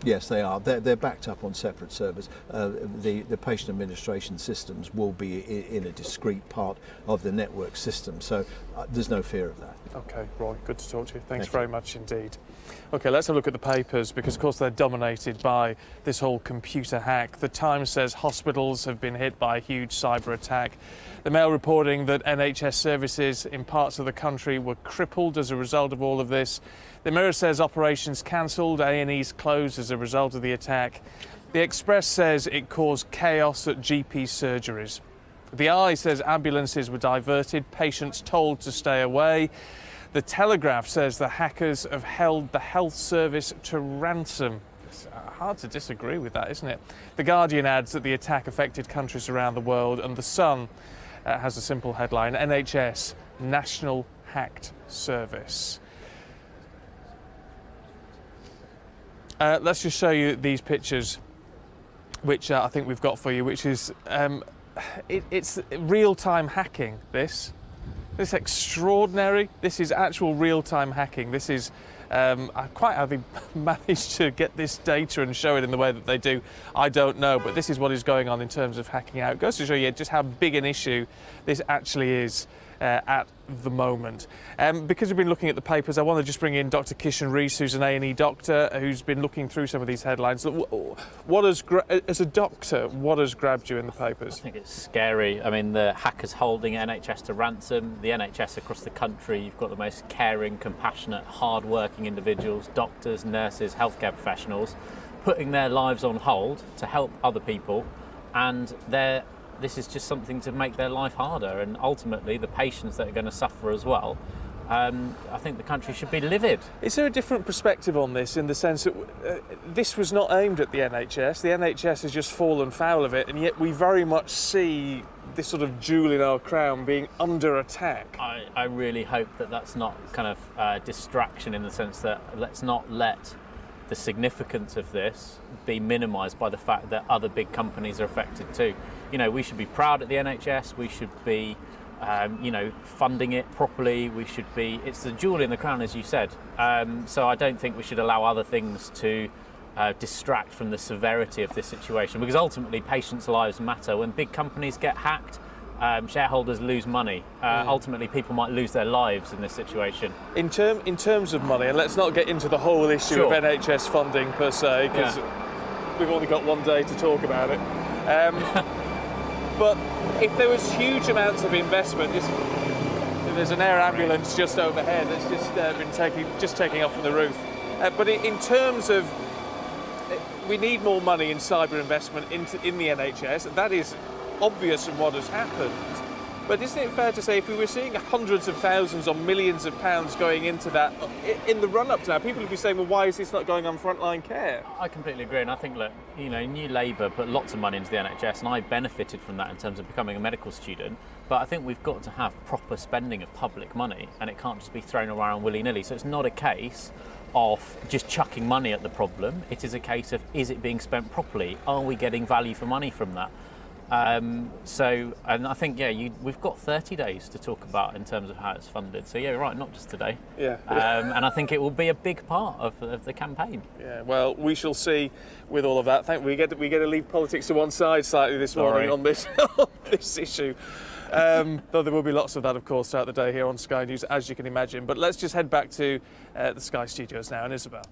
Yes, they are. They're backed up on separate servers. The patient administration systems will be in a discrete part of the network system, so there's no fear of that. Okay, Roy, good to talk to you. Thanks very much indeed. Okay, let's have a look at the papers, because of course they're dominated by this whole computer hack. The Times says hospitals have been hit by a huge cyber attack. The Mail reporting that NHS services in parts of the country were crippled as a result of all of this. The Mirror says operations cancelled, A&Es closed as a result of the attack. The Express says it caused chaos at GP surgeries. The Eye says ambulances were diverted, patients told to stay away. The Telegraph says the hackers have held the health service to ransom. It's hard to disagree with that, isn't it? The Guardian adds that the attack affected countries around the world, and The Sun has a simple headline: NHS, National Hacked Service. Let's just show you these pictures, which I think we've got for you, which is, it's real-time hacking, this. This is extraordinary. This is actual real-time hacking. This is quite how they managed to get this data and show it in the way that they do, I don't know, but this is what is going on in terms of hacking out. It goes to show you just how big an issue this actually is at the moment. Because we've been looking at the papers, I want to just bring in Dr. Kishan Rees, who's an A&E doctor, who's been looking through some of these headlines. What has, as a doctor, what has grabbed you in the papers? I think it's scary. I mean, the hackers holding NHS to ransom, the NHS across the country, you've got the most caring, compassionate, hard-working individuals, doctors, nurses, healthcare professionals, putting their lives on hold to help other people, and this is just something to make their life harder, and ultimately the patients that are going to suffer as well. I think the country should be livid. Is there a different perspective on this, in the sense that this was not aimed at the NHS? The NHS has just fallen foul of it, and yet we very much see this sort of jewel in our crown being under attack. I really hope that that's not kind of distraction, in the sense that let's not let the significance of this be minimised by the fact that other big companies are affected too. You know, we should be proud at the NHS, we should be funding it properly, it's the jewel in the crown, as you said. So I don't think we should allow other things to distract from the severity of this situation, because ultimately patients' lives matter. When big companies get hacked, shareholders lose money. Ultimately, people might lose their lives in this situation. In terms of money, and let's not get into the whole issue of NHS funding per se, because we've only got one day to talk about it. But if there was huge amounts of investment, there's an air ambulance just overhead that's just taking off from the roof. But in terms of, we need more money in cyber investment in the NHS. That is obvious from what has happened. But isn't it fair to say, if we were seeing hundreds of thousands or millions of pounds going into that in the run-up to now, people would be saying, well, why is this not going on frontline care? I completely agree, and I think, look, New Labour put lots of money into the NHS, and I benefited from that in terms of becoming a medical student, but I think we've got to have proper spending of public money, and it can't just be thrown around willy-nilly. So it's not a case of just chucking money at the problem. It is a case of, is it being spent properly? Are we getting value for money from that? And I think, we've got 30 days to talk about in terms of how it's funded. So right, not just today. And I think it will be a big part of the campaign. Yeah, well, we shall see with all of that. We get to leave politics to one side slightly this morning on this issue. Though there will be lots of that, of course, throughout the day here on Sky News, as you can imagine. But let's just head back to the Sky studios now, and Isabel.